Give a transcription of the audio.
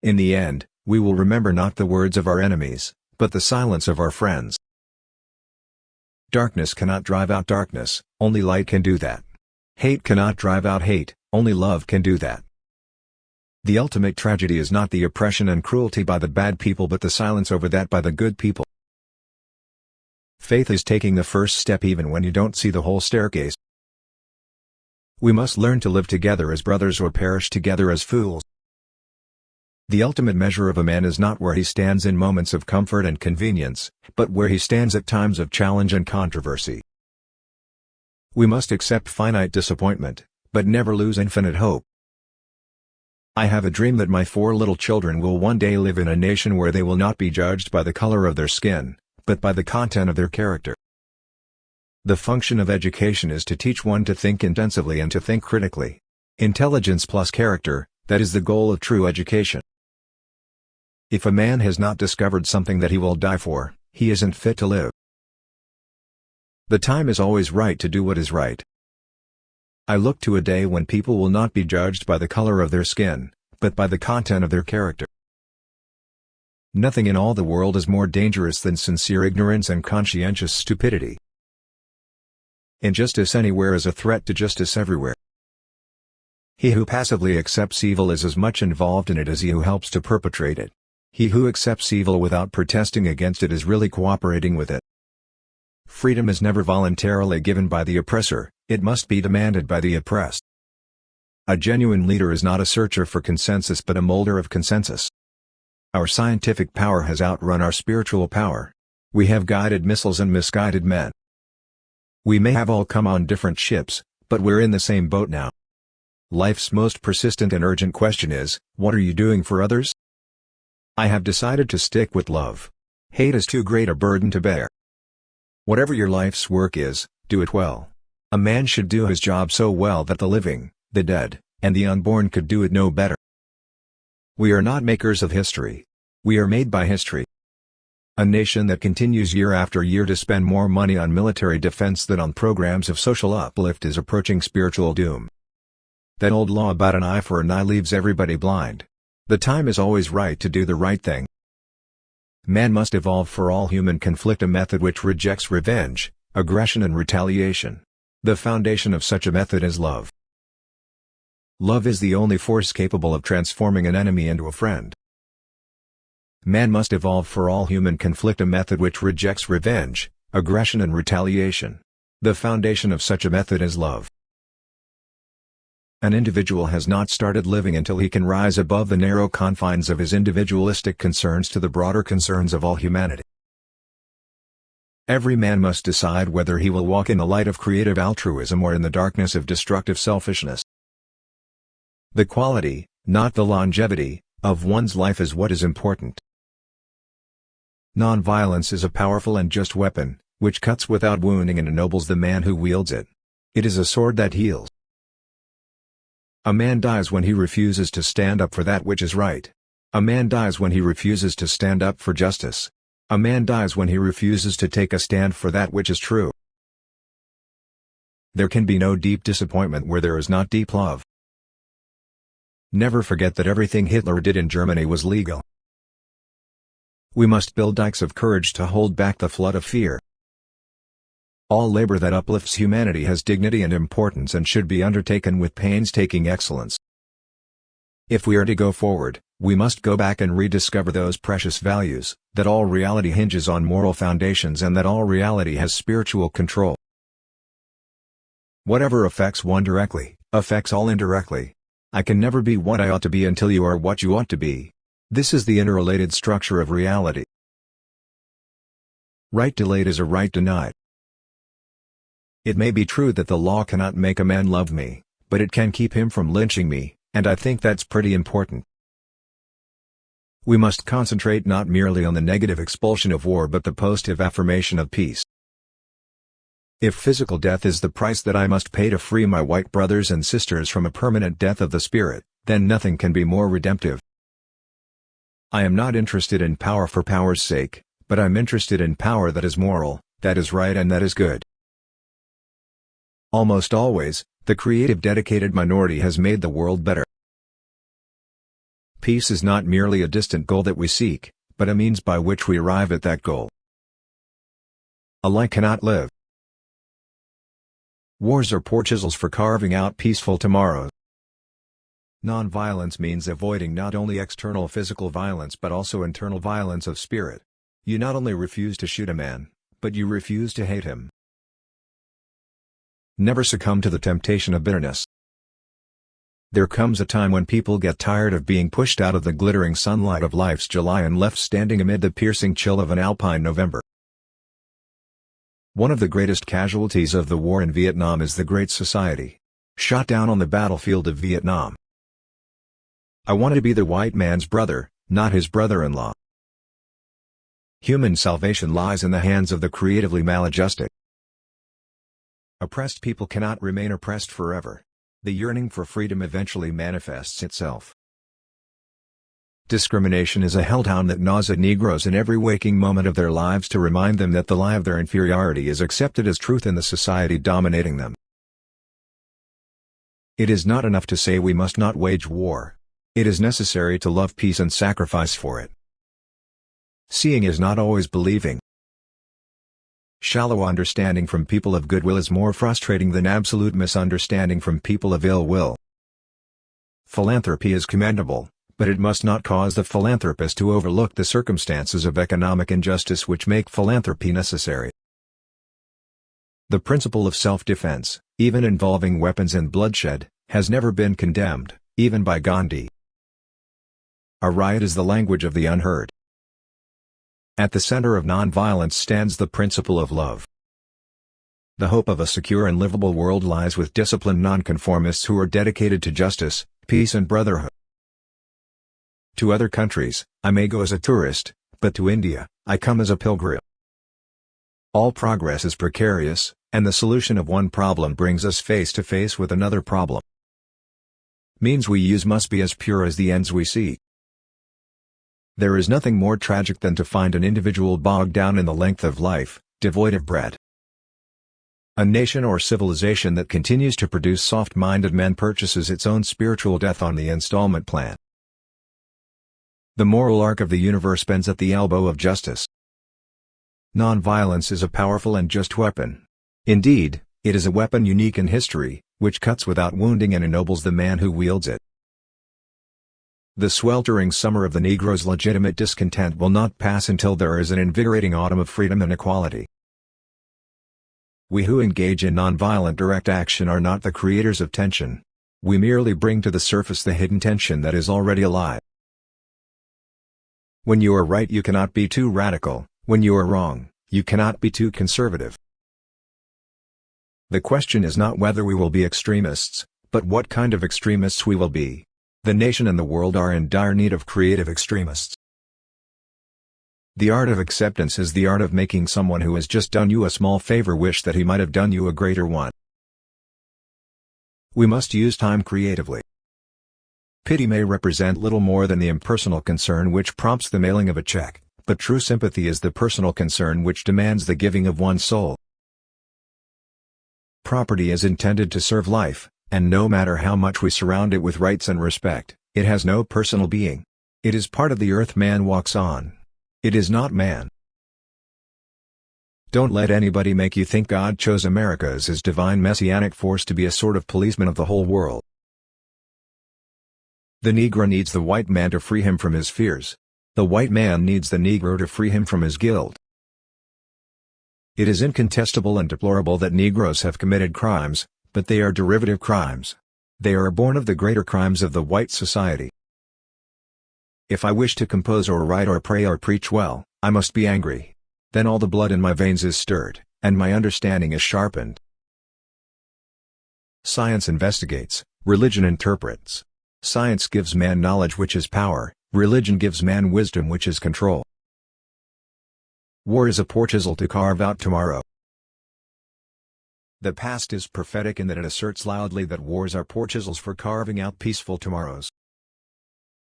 In the end, we will remember not the words of our enemies, but the silence of our friends. Darkness cannot drive out darkness, only light can do that. Hate cannot drive out hate, only love can do that. The ultimate tragedy is not the oppression and cruelty by the bad people but the silence over that by the good people. Faith is taking the first step even when you don't see the whole staircase. We must learn to live together as brothers or perish together as fools. The ultimate measure of a man is not where he stands in moments of comfort and convenience, but where he stands at times of challenge and controversy. We must accept finite disappointment, but never lose infinite hope. I have a dream that my 4 little children will one day live in a nation where they will not be judged by the color of their skin, but by the content of their character. The function of education is to teach one to think intensively and to think critically. Intelligence plus character, that is the goal of true education. If a man has not discovered something that he will die for, he isn't fit to live. The time is always right to do what is right. I look to a day when people will not be judged by the color of their skin, but by the content of their character. Nothing in all the world is more dangerous than sincere ignorance and conscientious stupidity. Injustice anywhere is a threat to justice everywhere. He who passively accepts evil is as much involved in it as he who helps to perpetrate it. He who accepts evil without protesting against it is really cooperating with it. Freedom is never voluntarily given by the oppressor, it must be demanded by the oppressed. A genuine leader is not a searcher for consensus but a molder of consensus. Our scientific power has outrun our spiritual power. We have guided missiles and misguided men. We may have all come on different ships, but we're in the same boat now. Life's most persistent and urgent question is, what are you doing for others? I have decided to stick with love. Hate is too great a burden to bear. Whatever your life's work is, do it well. A man should do his job so well that the living, the dead, and the unborn could do it no better. We are not makers of history. We are made by history. A nation that continues year after year to spend more money on military defense than on programs of social uplift is approaching spiritual doom. That old law about an eye for an eye leaves everybody blind. The time is always right to do the right thing. Man must evolve for all human conflict a method which rejects revenge, aggression and retaliation. The foundation of such a method is love. Love is the only force capable of transforming an enemy into a friend. Man must evolve for all human conflict a method which rejects revenge, aggression and retaliation. The foundation of such a method is love. An individual has not started living until he can rise above the narrow confines of his individualistic concerns to the broader concerns of all humanity. Every man must decide whether he will walk in the light of creative altruism or in the darkness of destructive selfishness. The quality, not the longevity, of one's life is what is important. Nonviolence is a powerful and just weapon, which cuts without wounding and ennobles the man who wields it. It is a sword that heals. A man dies when he refuses to stand up for that which is right. A man dies when he refuses to stand up for justice. A man dies when he refuses to take a stand for that which is true. There can be no deep disappointment where there is not deep love. Never forget that everything Hitler did in Germany was legal. We must build dikes of courage to hold back the flood of fear. All labor that uplifts humanity has dignity and importance and should be undertaken with painstaking excellence. If we are to go forward, we must go back and rediscover those precious values, that all reality hinges on moral foundations and that all reality has spiritual control. Whatever affects one directly, affects all indirectly. I can never be what I ought to be until you are what you ought to be. This is the interrelated structure of reality. Right delayed is a right denied. It may be true that the law cannot make a man love me, but it can keep him from lynching me, and I think that's pretty important. We must concentrate not merely on the negative expulsion of war but the positive affirmation of peace. If physical death is the price that I must pay to free my white brothers and sisters from a permanent death of the spirit, then nothing can be more redemptive. I am not interested in power for power's sake, but I'm interested in power that is moral, that is right and that is good. Almost always, the creative dedicated minority has made the world better. Peace is not merely a distant goal that we seek, but a means by which we arrive at that goal. A lie cannot live. Wars are poor chisels for carving out peaceful tomorrows. Nonviolence means avoiding not only external physical violence but also internal violence of spirit. You not only refuse to shoot a man, but you refuse to hate him. Never succumb to the temptation of bitterness. There comes a time when people get tired of being pushed out of the glittering sunlight of life's July and left standing amid the piercing chill of an alpine November. One of the greatest casualties of the war in Vietnam is the Great Society, shot down on the battlefield of Vietnam. I wanted to be the white man's brother, not his brother-in-law. Human salvation lies in the hands of the creatively maladjusted. Oppressed people cannot remain oppressed forever. The yearning for freedom eventually manifests itself. Discrimination is a hellhound that gnaws at Negroes in every waking moment of their lives to remind them that the lie of their inferiority is accepted as truth in the society dominating them. It is not enough to say we must not wage war. It is necessary to love peace and sacrifice for it. Seeing is not always believing. Shallow understanding from people of goodwill is more frustrating than absolute misunderstanding from people of ill will. Philanthropy is commendable, but it must not cause the philanthropist to overlook the circumstances of economic injustice which make philanthropy necessary. The principle of self-defense, even involving weapons and bloodshed, has never been condemned, even by Gandhi. A riot is the language of the unheard. At the center of nonviolence stands the principle of love. The hope of a secure and livable world lies with disciplined nonconformists who are dedicated to justice, peace and brotherhood. To other countries, I may go as a tourist, but to India, I come as a pilgrim. All progress is precarious, and the solution of one problem brings us face to face with another problem. Means we use must be as pure as the ends we seek. There is nothing more tragic than to find an individual bogged down in the length of life, devoid of bread. A nation or civilization that continues to produce soft-minded men purchases its own spiritual death on the installment plan. The moral arc of the universe bends at the elbow of justice. Nonviolence is a powerful and just weapon. Indeed, it is a weapon unique in history, which cuts without wounding and ennobles the man who wields it. The sweltering summer of the Negro's legitimate discontent will not pass until there is an invigorating autumn of freedom and equality. We who engage in nonviolent direct action are not the creators of tension. We merely bring to the surface the hidden tension that is already alive. When you are right, you cannot be too radical. When you are wrong, you cannot be too conservative. The question is not whether we will be extremists, but what kind of extremists we will be. The nation and the world are in dire need of creative extremists. The art of acceptance is the art of making someone who has just done you a small favor wish that he might have done you a greater one. We must use time creatively. Pity may represent little more than the impersonal concern which prompts the mailing of a check, but true sympathy is the personal concern which demands the giving of one's soul. Property is intended to serve life, and no matter how much we surround it with rights and respect, it has no personal being. It is part of the earth man walks on. It is not man. Don't let anybody make you think God chose America as his divine messianic force to be a sort of policeman of the whole world. The Negro needs the white man to free him from his fears. The white man needs the Negro to free him from his guilt. It is incontestable and deplorable that Negroes have committed crimes, but they are derivative crimes. They are born of the greater crimes of the white society. If I wish to compose or write or pray or preach well, I must be angry. Then all the blood in my veins is stirred, and my understanding is sharpened. Science investigates, religion interprets. Science gives man knowledge which is power, religion gives man wisdom which is control. War is a poor chisel to carve out tomorrow. The past is prophetic in that it asserts loudly that wars are poor chisels for carving out peaceful tomorrows.